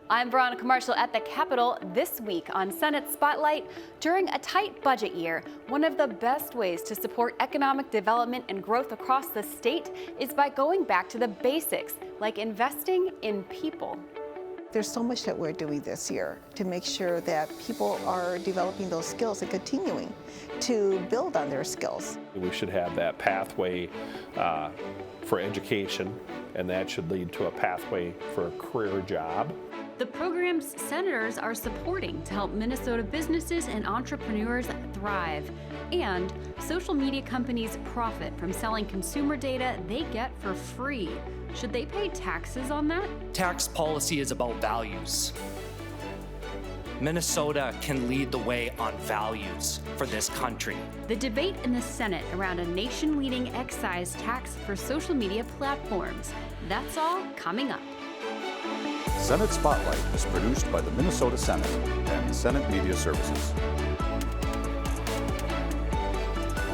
I'm Veronica Marshall at the Capitol. This week on Senate Spotlight, during a tight budget year, one of the best ways to support economic development and growth across the state is by going back to the basics, like investing in people. There's so much that we're doing this year to make sure that people are developing those skills and continuing to build on their skills. We should have that pathway for education, and that should lead to a pathway for a career job. The programs senators are supporting to help Minnesota businesses and entrepreneurs thrive. And social media companies profit from selling consumer data they get for free. Should they pay taxes on that? Tax policy is about values. Minnesota can lead the way on values for this country. The debate in the Senate around a nation-leading excise tax for social media platforms. That's all coming up. Senate Spotlight is produced by the Minnesota Senate and Senate Media Services.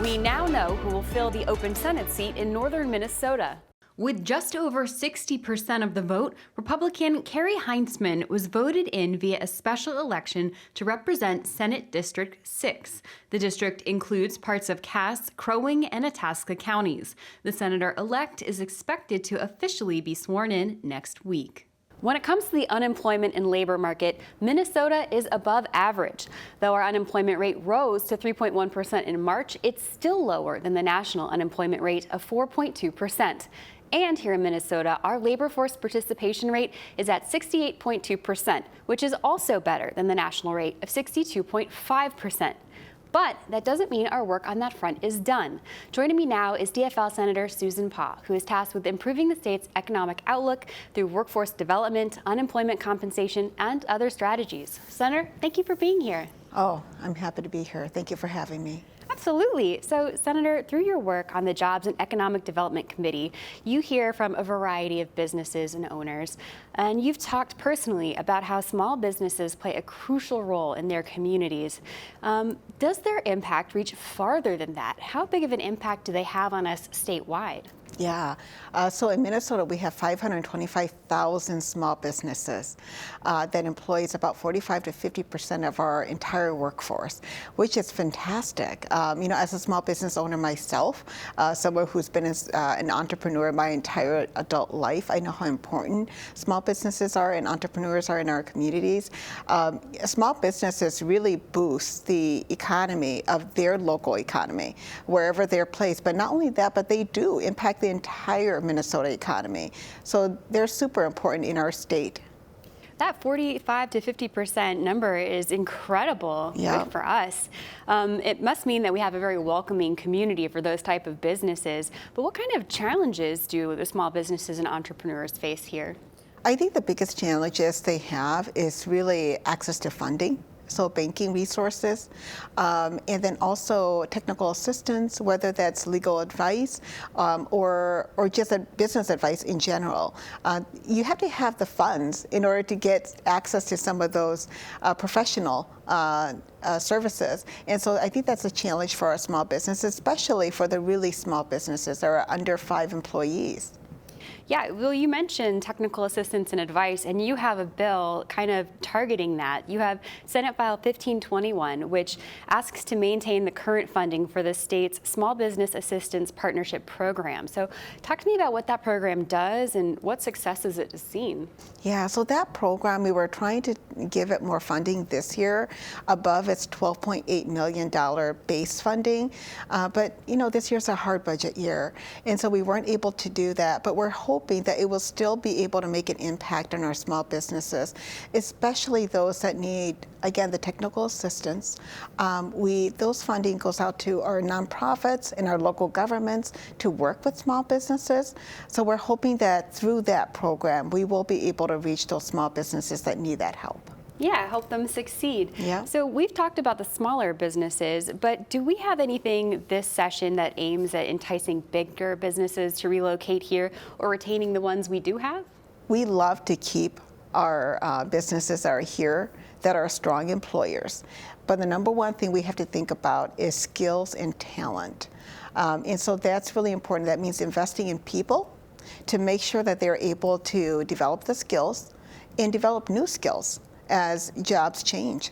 We now know who will fill the open Senate seat in northern Minnesota. With just over 60% of the vote, Republican Carrie Heintzman was voted in via a special election to represent Senate District 6. The district includes parts of Cass, Crow Wing, and Itasca counties. The senator-elect is expected to officially be sworn in next week. When it comes to the unemployment and labor market, Minnesota is above average. Though our unemployment rate rose to 3.1% in March, it's still lower than the national unemployment rate of 4.2%. And here in Minnesota, our labor force participation rate is at 68.2%, which is also better than the national rate of 62.5%. But that doesn't mean our work on that front is done. Joining me now is DFL Senator Susan Pha, who is tasked with improving the state's economic outlook through workforce development, unemployment compensation, and other strategies. Senator, thank you for being here. Oh, I'm happy to be here. Thank you for having me. Absolutely. So, Senator, through your work on the Jobs and Economic Development Committee, you hear from a variety of businesses and owners, and you've talked personally about how small businesses play a crucial role in their communities. Does their impact reach farther than that? How big of an impact do they have on us statewide? Yeah, so in Minnesota, we have 525,000 small businesses that employs about 45 to 50% of our entire workforce, which is fantastic. As a small business owner myself, someone who's been an entrepreneur my entire adult life, I know how important small businesses are and entrepreneurs are in our communities. Small businesses really boost the economy of their local economy, wherever they're placed. But not only that, but they do impact the entire Minnesota economy. So they're super important in our state. That 45 to 50% number is incredible for us. It must mean that we have a very welcoming community for those type of businesses. But what kind of challenges do the small businesses and entrepreneurs face here? I think the biggest challenges they have is really access to funding. So banking resources, and then also technical assistance, whether that's legal advice or just business advice in general. You have to have the funds in order to get access to some of those professional services. And so I think that's a challenge for our small businesses, especially for the really small businesses that are under 5 employees. Yeah, well, you mentioned technical assistance and advice, and you have a bill kind of targeting that. You have Senate File 1521, which asks to maintain the current funding for the state's Small Business Assistance Partnership Program. So talk to me about what that program does and what successes it has seen. Yeah, so that program, we were trying to give it more funding this year above its $12.8 million base funding. But, this year's a hard budget year, and so we weren't able to do that. But we're hoping that it will still be able to make an impact on our small businesses, especially those that need, again, the technical assistance. Those funding goes out to our nonprofits and our local governments to work with small businesses. So we're hoping that through that program, we will be able to reach those small businesses that need that help. Yeah, help them succeed. Yeah. So we've talked about the smaller businesses, but do we have anything this session that aims at enticing bigger businesses to relocate here or retaining the ones we do have? We love to keep our businesses that are here that are strong employers. But the number one thing we have to think about is skills and talent. And so that's really important. That means investing in people to make sure that they're able to develop the skills and develop new skills as jobs change.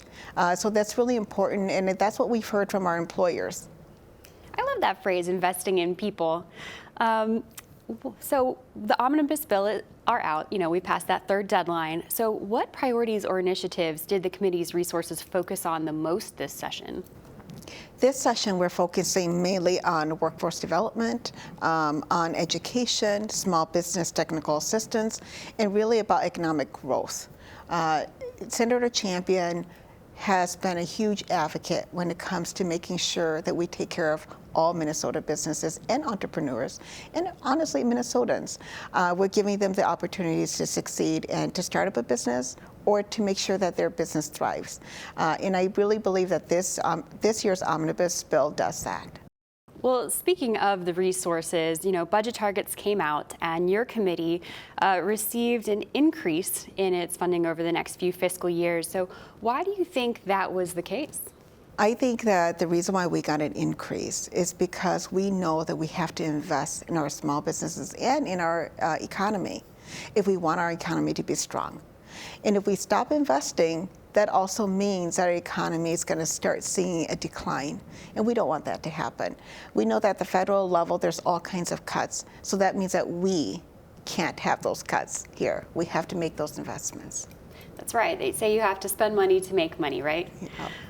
So that's really important, and that's what we've heard from our employers. I love that phrase, investing in people. So the omnibus bill are out. We passed that third deadline. So what priorities or initiatives did the committee's resources focus on the most this session? This session, we're focusing mainly on workforce development, on education, small business technical assistance, and really about economic growth. Senator Champion has been a huge advocate when it comes to making sure that we take care of all Minnesota businesses and entrepreneurs, and honestly, Minnesotans. We're giving them the opportunities to succeed and to start up a business or to make sure that their business thrives. And I really believe that this year's omnibus bill does that. Well, speaking of the resources, budget targets came out and your committee received an increase in its funding over the next few fiscal years. So why do you think that was the case? I think that the reason why we got an increase is because we know that we have to invest in our small businesses and in our economy if we want our economy to be strong. And if we stop investing, that also means that our economy is going to start seeing a decline, and we don't want that to happen. We know that at the federal level, there's all kinds of cuts, so that means that we can't have those cuts here. We have to make those investments. That's right. They say you have to spend money to make money, right?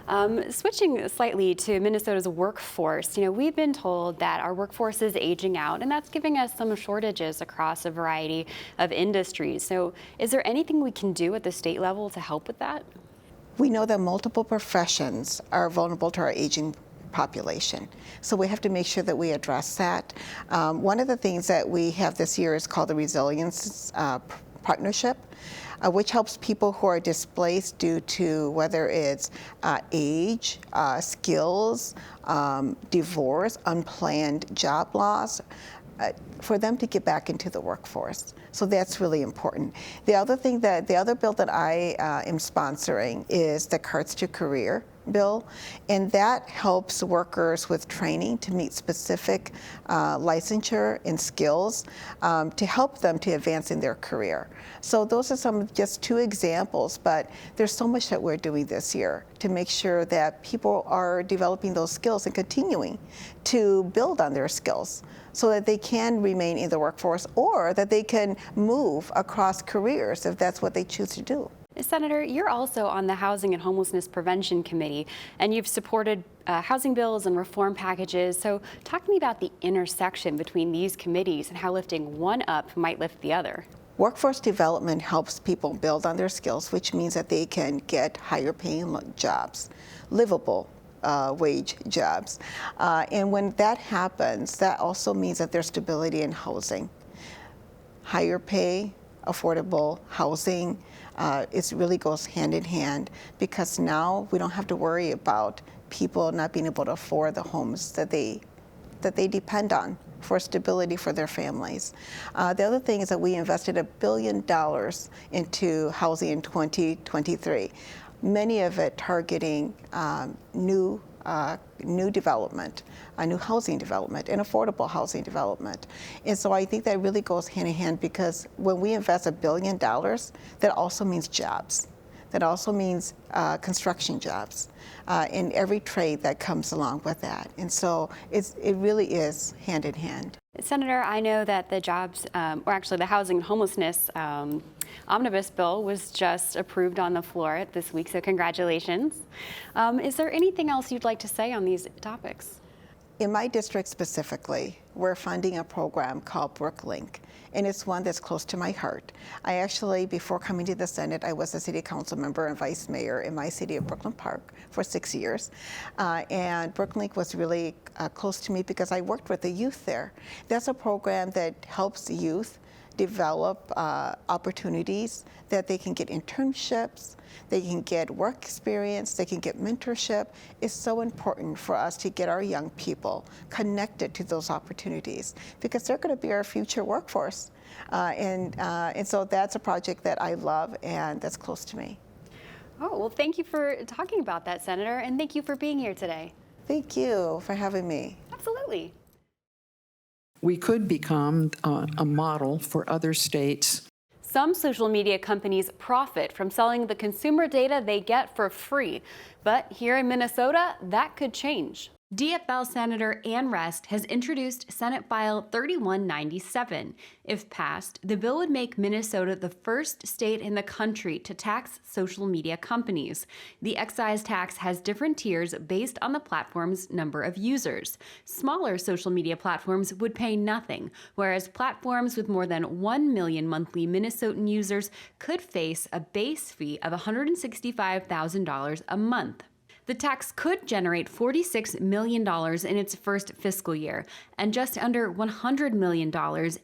Yeah. Switching slightly to Minnesota's workforce, we've been told that our workforce is aging out, and that's giving us some shortages across a variety of industries. So is there anything we can do at the state level to help with that? We know that multiple professions are vulnerable to our aging population. So we have to make sure that we address that. One of the things that we have this year is called the Resilience Partnership, which helps people who are displaced due to whether it's age, skills, divorce, unplanned job loss, for them to get back into the workforce. So that's really important. The other bill that I am sponsoring is the Carts to Career bill, and that helps workers with training to meet specific licensure and skills to help them to advance in their career. So those are just two examples, but there's so much that we're doing this year to make sure that people are developing those skills and continuing to build on their skills so that they can remain in the workforce or that they can move across careers if that's what they choose to do. Senator, you're also on the Housing and Homelessness Prevention Committee, and you've supported housing bills and reform packages. So talk to me about the intersection between these committees and how lifting one up might lift the other. Workforce development helps people build on their skills, which means that they can get higher paying jobs, livable wage jobs. And when that happens, that also means that there's stability in housing. Higher pay, affordable housing, it really goes hand in hand, because now we don't have to worry about people not being able to afford the homes that they depend on for stability for their families. The other thing is that we invested $1 billion into housing in 2023, many of it targeting new development, new housing development, and affordable housing development. And so I think that really goes hand in hand, because when we invest $1 billion, that also means jobs. That also means construction jobs in every trade that comes along with that. And so it really is hand in hand. Senator, I know that the jobs, or actually the housing and homelessness omnibus bill was just approved on the floor this week, so congratulations. Is there anything else you'd like to say on these topics? In my district specifically, we're funding a program called Brooklyn, and it's one that's close to my heart. I actually, before coming to the Senate, I was a city council member and vice mayor in my city of Brooklyn Park for 6 years. And Brooklyn was really close to me because I worked with the youth there. That's a program that helps the youth develop opportunities that they can get internships, they can get work experience, they can get mentorship. It's so important for us to get our young people connected to those opportunities, because they're going to be our future workforce. And so that's a project that I love and that's close to me. Oh, well, thank you for talking about that, Senator, and thank you for being here today. Thank you for having me. Absolutely. We could become a model for other states. Some social media companies profit from selling the consumer data they get for free. But here in Minnesota, that could change. DFL Senator Ann Rest has introduced Senate File 3197. If passed, the bill would make Minnesota the first state in the country to tax social media companies. The excise tax has different tiers based on the platform's number of users. Smaller social media platforms would pay nothing, whereas platforms with more than 1 million monthly Minnesotan users could face a base fee of $165,000 a month. The tax could generate $46 million in its first fiscal year and just under $100 million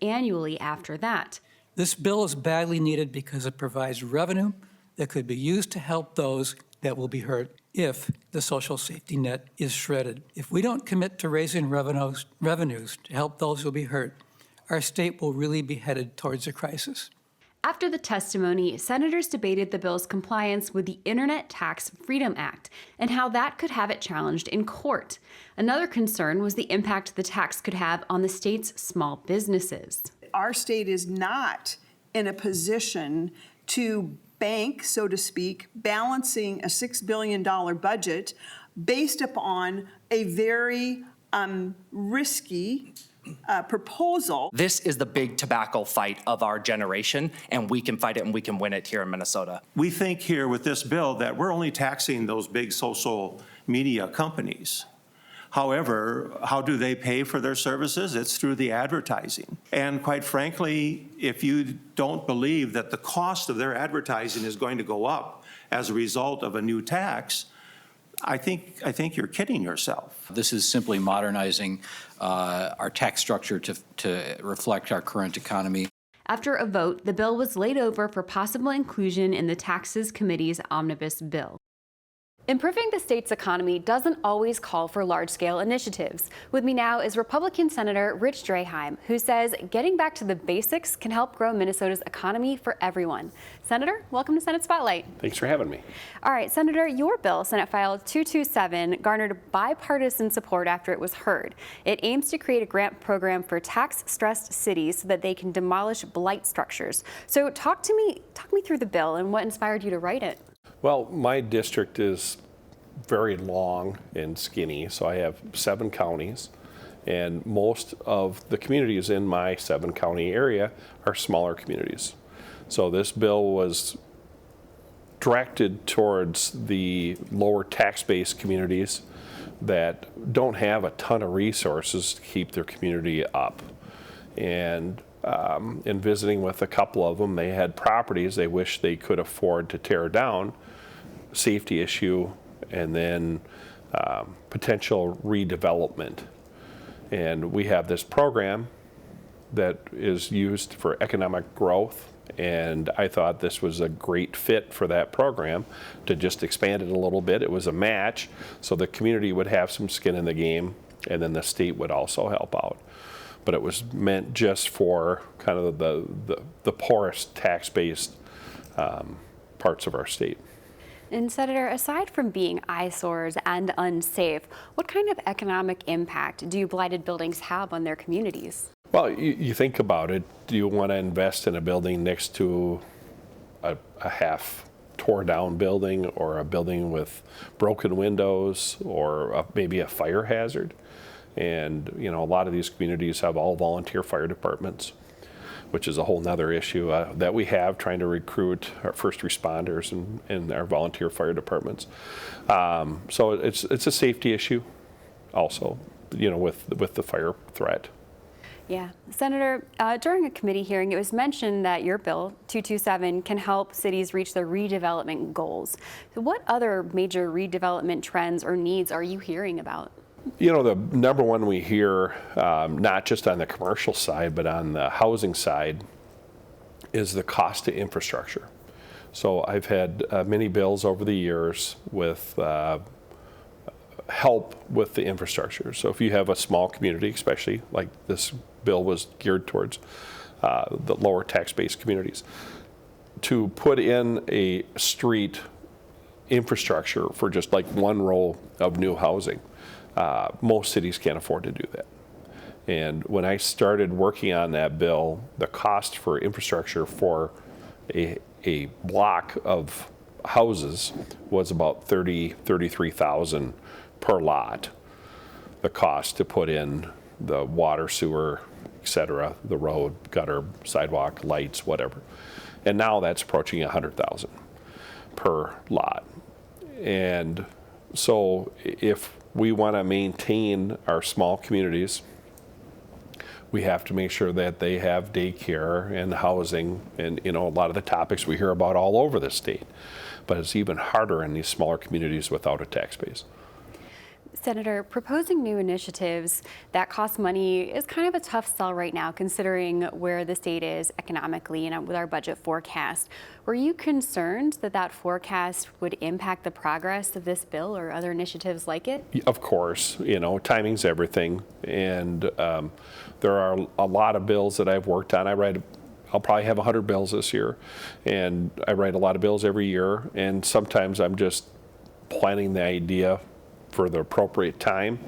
annually after that. This bill is badly needed because it provides revenue that could be used to help those that will be hurt if the social safety net is shredded. If we don't commit to raising revenues to help those who will be hurt, our state will really be headed towards a crisis. After the testimony, senators debated the bill's compliance with the Internet Tax Freedom Act and how that could have it challenged in court. Another concern was the impact the tax could have on the state's small businesses. Our state is not in a position to bank, so to speak, balancing a $6 billion budget based upon a very risky proposal. This is the big tobacco fight of our generation, and we can fight it and we can win it here in Minnesota. We think here with this bill that we're only taxing those big social media companies. However, how do they pay for their services? It's through the advertising. And quite frankly, if you don't believe that the cost of their advertising is going to go up as a result of a new tax, I think you're kidding yourself. This is simply modernizing our tax structure to reflect our current economy. After a vote, the bill was laid over for possible inclusion in the Taxes Committee's omnibus bill. Improving the state's economy doesn't always call for large-scale initiatives. With me now is Republican Senator Rich Draheim, who says getting back to the basics can help grow Minnesota's economy for everyone. Senator, welcome to Senate Spotlight. Thanks for having me. All right, Senator, your bill, Senate File 227, garnered bipartisan support after it was heard. It aims to create a grant program for tax-stressed cities so that they can demolish blight structures. So talk me through the bill and what inspired you to write it. Well, my district is very long and skinny, so I have 7 counties, and most of the communities in my 7-county area are smaller communities. So this bill was directed towards the lower tax-based communities that don't have a ton of resources to keep their community up. And in visiting with a couple of them, they had properties they wish they could afford to tear down, safety issue, and then potential redevelopment. And we have this program that is used for economic growth, and I thought this was a great fit for that program to just expand it a little bit. It was a match, so the community would have some skin in the game, and then the state would also help out. But it was meant just for kind of the poorest tax-based parts of our state. And Senator, aside from being eyesores and unsafe, what kind of economic impact do blighted buildings have on their communities? Well, you think about it. Do you want to invest in a building next to a half tore down building, or a building with broken windows, or maybe a fire hazard? And you know, a lot of these communities have all volunteer fire departments, which is a whole nother issue that we have, trying to recruit our first responders and our volunteer fire departments. So it's a safety issue also, you know, with the fire threat. Yeah. Senator, during a committee hearing, it was mentioned that your bill, 227, can help cities reach their redevelopment goals. So what other major redevelopment trends or needs are you hearing about? You know, the number one we hear, not just on the commercial side, but on the housing side, is the cost of infrastructure. So I've had many bills over the years with help with the infrastructure. So if you have a small community, especially like this bill was geared towards the lower tax-based communities, to put in a street infrastructure for just like one row of new housing. Most cities can't afford to do that. And when I started working on that bill, the cost for infrastructure for a block of houses was about $33,000 per lot. The cost to put in the water, sewer, et cetera, the road, gutter, sidewalk, lights, whatever. And now that's approaching $100,000 per lot. And so if we want to maintain our small communities, we have to make sure that they have daycare and housing and, a lot of the topics we hear about all over the state. But it's even harder in these smaller communities without a tax base. Senator, proposing new initiatives that cost money is kind of a tough sell right now, considering where the state is economically and with our budget forecast. Were you concerned that that forecast would impact the progress of this bill or other initiatives like it? Of course, timing's everything. And there are a lot of bills that I've worked on. I'll probably have 100 bills this year. And I write a lot of bills every year. And sometimes I'm just planning the idea for the appropriate time.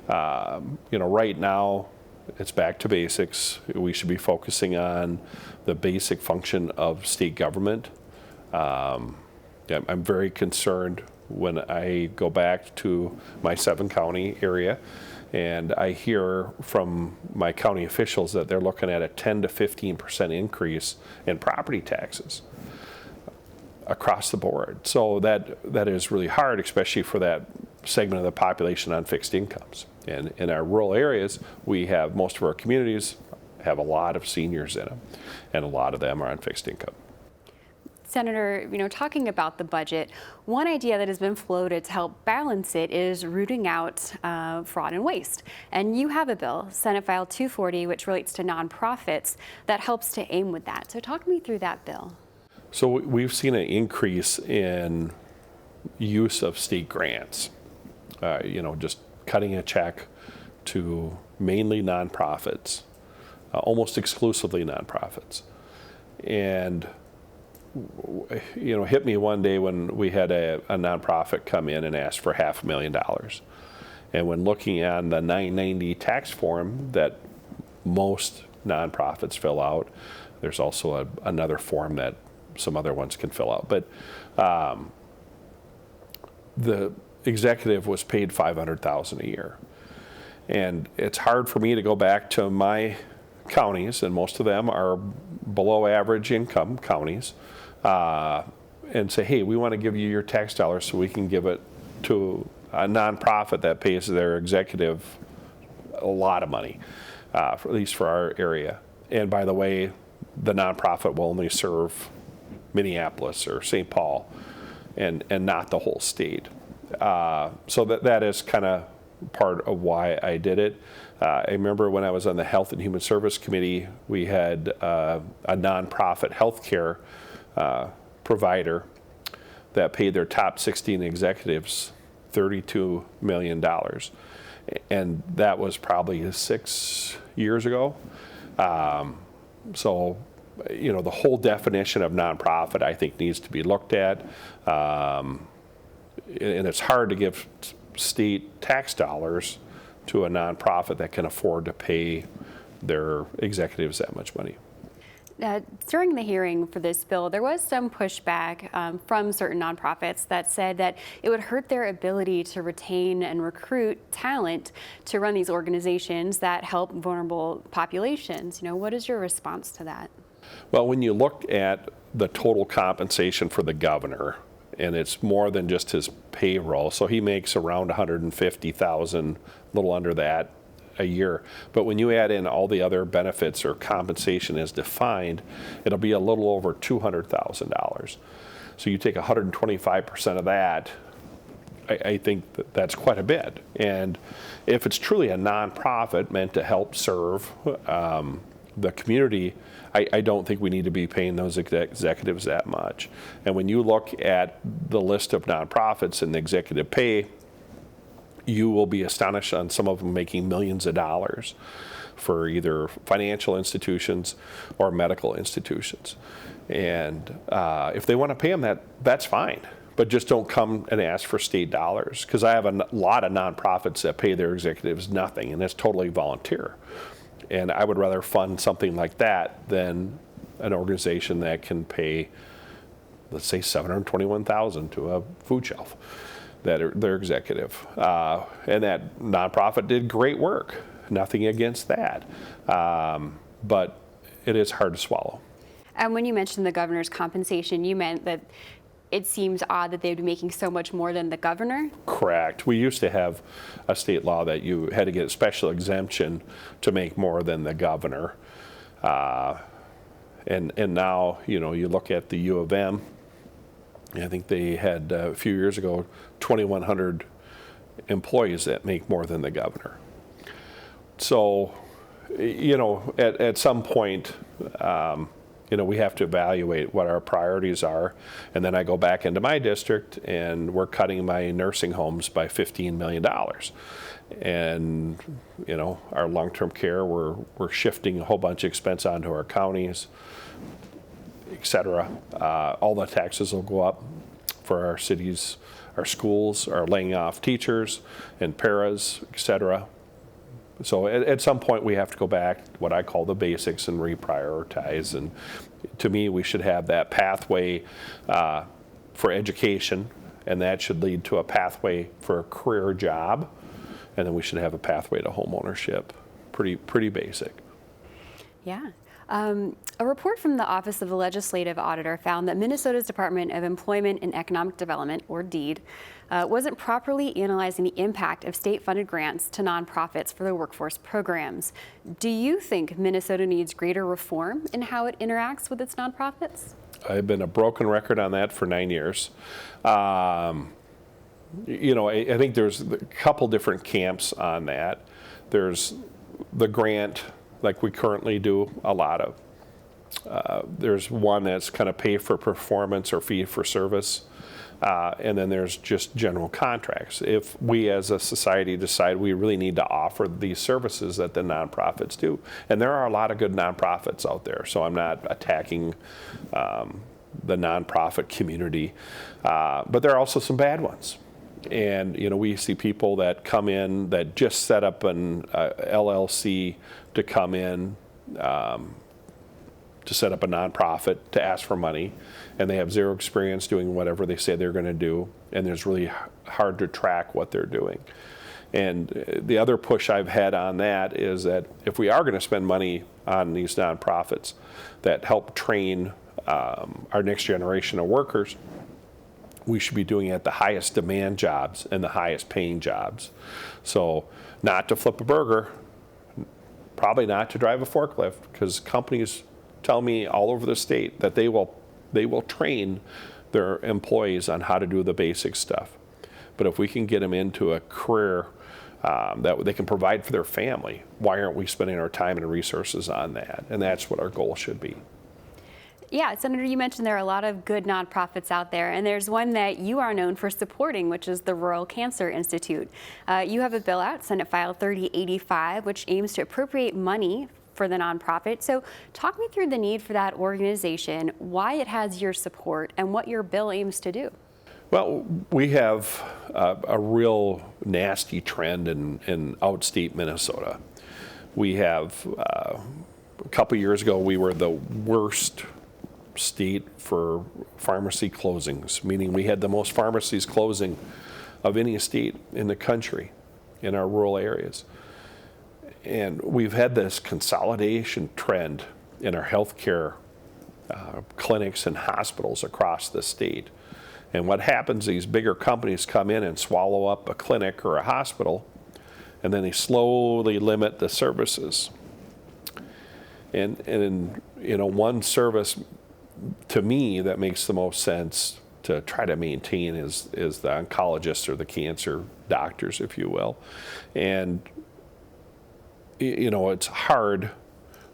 Right now, it's back to basics. We should be focusing on the basic function of state government. I'm very concerned when I go back to my 7-county area and I hear from my county officials that they're looking at a 10 to 15% increase in property taxes across the board. So that is really hard, especially for that segment of the population on fixed incomes. And in our rural areas, most of our communities have a lot of seniors in them, and a lot of them are on fixed income. Senator, talking about the budget, one idea that has been floated to help balance it is rooting out fraud and waste. And you have a bill, Senate File 240, which relates to nonprofits, that helps to aim with that. So talk me through that bill. So we've seen an increase in use of state grants. Just cutting a check to mainly nonprofits, almost exclusively nonprofits. And, hit me one day when we had a nonprofit come in and ask for $500,000. And when looking on the 990 tax form that most nonprofits fill out, there's also another form that some other ones can fill out. But the executive was paid $500,000 a year. And it's hard for me to go back to my counties, and most of them are below average income counties, and say, hey, we want to give you your tax dollars so we can give it to a nonprofit that pays their executive a lot of money, at least for our area. And by the way, the nonprofit will only serve Minneapolis or St. Paul and not the whole state. So that is kind of part of why I did it. I remember when I was on the Health and Human Service Committee, we had a nonprofit healthcare provider that paid their top 16 executives $32 million. And that was probably 6 years ago. So, the whole definition of nonprofit, I think, needs to be looked at. And it's hard to give state tax dollars to a nonprofit that can afford to pay their executives that much money. During the hearing for this bill, there was some pushback from certain nonprofits that said that it would hurt their ability to retain and recruit talent to run these organizations that help vulnerable populations. What is your response to that? Well, when you look at the total compensation for the governor, and it's more than just his payroll, so he makes around $150,000, a little under that a year. But when you add in all the other benefits or compensation as defined, it'll be a little over $200,000. So you take 125% of that, I think that's quite a bit. And if it's truly a nonprofit meant to help serve the community, I don't think we need to be paying those executives that much. And when you look at the list of nonprofits and the executive pay, you will be astonished on some of them making millions of dollars for either financial institutions or medical institutions. And if they want to pay them that's fine. But just don't come and ask for state dollars, because I have a lot of nonprofits that pay their executives nothing, and it's totally volunteer. And I would rather fund something like that than an organization that can pay, let's say, $721,000 to a food shelf, their executive. And that nonprofit did great work. Nothing against that. But it is hard to swallow. And when you mentioned the governor's compensation, you meant that it seems odd that they'd be making so much more than the governor? Correct. We used to have a state law that you had to get a special exemption to make more than the governor. And now, you know, you look at the U of M, I think they had a few years ago 2,100 employees that make more than the governor. So, you know, at some point, you know, we have to evaluate what our priorities are. And then I go back into my district and we're cutting my nursing homes by $15 million. And, you know, our long-term care, we're shifting a whole bunch of expense onto our counties, et cetera. All the taxes will go up for our cities, our schools, are laying off teachers and paras, et cetera. So at some point we have to go back, what I call the basics, and reprioritize. And to me, we should have that pathway for education, and that should lead to a pathway for a career job, and then we should have a pathway to home ownership. Pretty basic. Yeah. A report from the Office of the Legislative Auditor found that Minnesota's Department of Employment and Economic Development, or DEED, wasn't properly analyzing the impact of state-funded grants to nonprofits for their workforce programs. Do you think Minnesota needs greater reform in how it interacts with its nonprofits? I've been a broken record on that for 9 years. You know, I think there's a couple different camps on that. There's the grant, like we currently do a lot of. There's one that's kind of pay for performance or fee for service. And then there's just general contracts. If we as a society decide we really need to offer these services that the nonprofits do, and there are a lot of good nonprofits out there, so I'm not attacking the nonprofit community, but there are also some bad ones. And, you know, we see people that come in that just set up an LLC to come in to set up a nonprofit to ask for money, and they have zero experience doing whatever they say they're going to do, and it's really hard to track what they're doing. And the other push I've had on that is that if we are going to spend money on these nonprofits that help train our next generation of workers, we should be doing it at the highest demand jobs and the highest paying jobs. So not to flip a burger, probably not to drive a forklift, because companies tell me all over the state that they will train their employees on how to do the basic stuff. But if we can get them into a career that they can provide for their family, why aren't we spending our time and resources on that? And that's what our goal should be. Yeah, Senator, you mentioned there are a lot of good nonprofits out there, and there's one that you are known for supporting, which is the Rural Cancer Institute. You have a bill out, Senate File 3085, which aims to appropriate money for the nonprofit. So talk me through the need for that organization, why it has your support, and what your bill aims to do. Well, we have a real nasty trend in outstate Minnesota. We have, a couple years ago, we were the worst state for pharmacy closings, meaning we had the most pharmacies closing of any state in the country in our rural areas. And we've had this consolidation trend in our healthcare clinics and hospitals across the state. And what happens, these bigger companies come in and swallow up a clinic or a hospital, and then they slowly limit the services. And you know, one service to me that makes the most sense to try to maintain is the oncologists or the cancer doctors, if you will. And you know, it's hard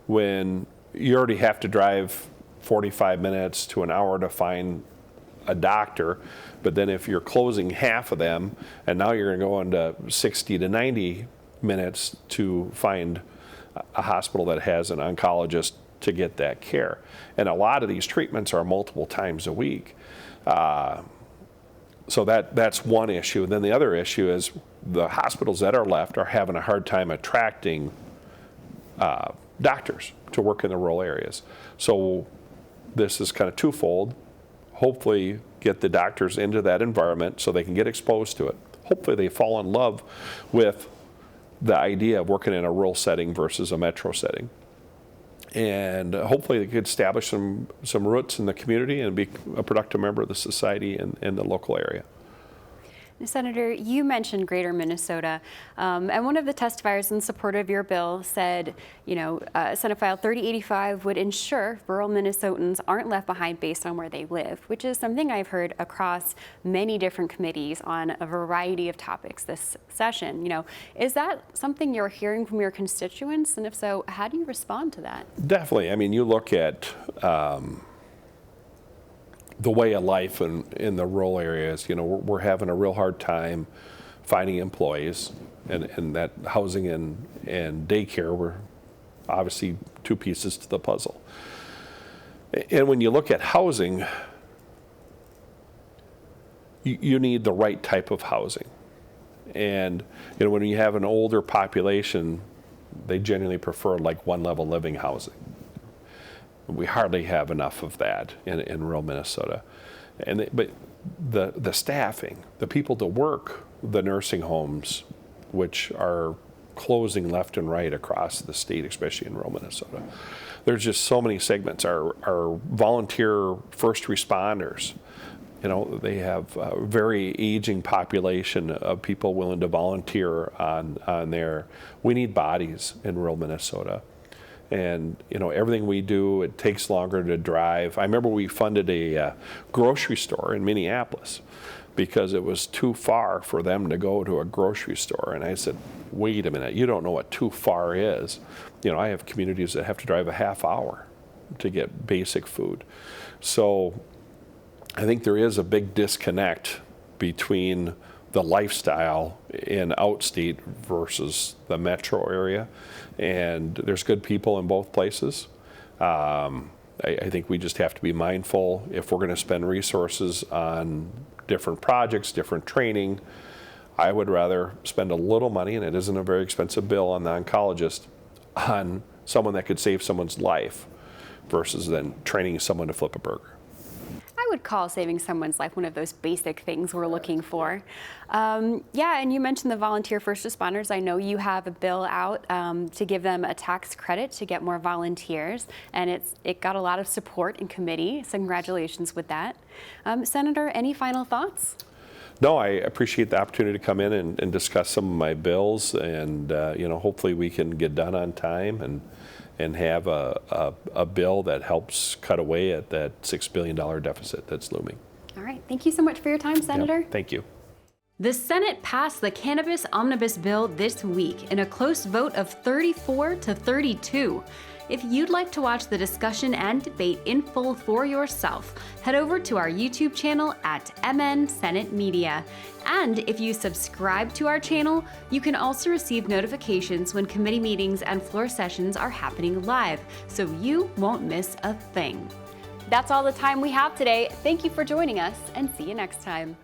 when you already have to drive 45 minutes to an hour to find a doctor, but then if you're closing half of them, and now you're going to go into 60 to 90 minutes to find a hospital that has an oncologist to get that care. And a lot of these treatments are multiple times a week. So that's one issue. And then the other issue is the hospitals that are left are having a hard time attracting doctors to work in the rural areas. So this is kind of twofold. Hopefully get the doctors into that environment so they can get exposed to it. Hopefully they fall in love with the idea of working in a rural setting versus a metro setting. And hopefully they could establish some roots in the community and be a productive member of the society in the local area. Senator, you mentioned Greater Minnesota, and one of the testifiers in support of your bill said, Senate File 3085 would ensure rural Minnesotans aren't left behind based on where they live, which is something I've heard across many different committees on a variety of topics this session. Is that something you're hearing from your constituents? And if so, how do you respond to that? Definitely. I mean, you look at the way of life in the rural areas, we're having a real hard time finding employees, and that housing and daycare were obviously two pieces to the puzzle. And when you look at housing, you need the right type of housing. And when you have an older population, they generally prefer like one level living housing. We hardly have enough of that in rural Minnesota. But the staffing, the people to work the nursing homes, which are closing left and right across the state, especially in rural Minnesota. There's just so many segments. Our volunteer first responders, they have a very aging population of people willing to volunteer on there. We need bodies in rural Minnesota. And everything we do, it takes longer to drive. I remember we funded a grocery store in Minneapolis because it was too far for them to go to a grocery store. And I said, wait a minute, you don't know what too far is. I have communities that have to drive a half hour to get basic food. So I think there is a big disconnect between the lifestyle in outstate versus the metro area. And there's good people in both places. I think we just have to be mindful if we're going to spend resources on different projects, different training. I would rather spend a little money, and it isn't a very expensive bill on the oncologist, on someone that could save someone's life versus then training someone to flip a burger. I would call saving someone's life one of those basic things we're looking for. Yeah, and you mentioned the volunteer first responders. I know you have a bill out to give them a tax credit to get more volunteers, and it got a lot of support in committee, so congratulations with that. Senator, any final thoughts? No, I appreciate the opportunity to come in and discuss some of my bills, and hopefully we can get done on time and have a bill that helps cut away at that $6 billion deficit that's looming. All right. Thank you so much for your time, Senator. Yep, thank you. The Senate passed the Cannabis Omnibus Bill this week in a close vote of 34 to 32. If you'd like to watch the discussion and debate in full for yourself, head over to our YouTube channel at MN Senate Media. And if you subscribe to our channel, you can also receive notifications when committee meetings and floor sessions are happening live, so you won't miss a thing. That's all the time we have today. Thank you for joining us, and see you next time.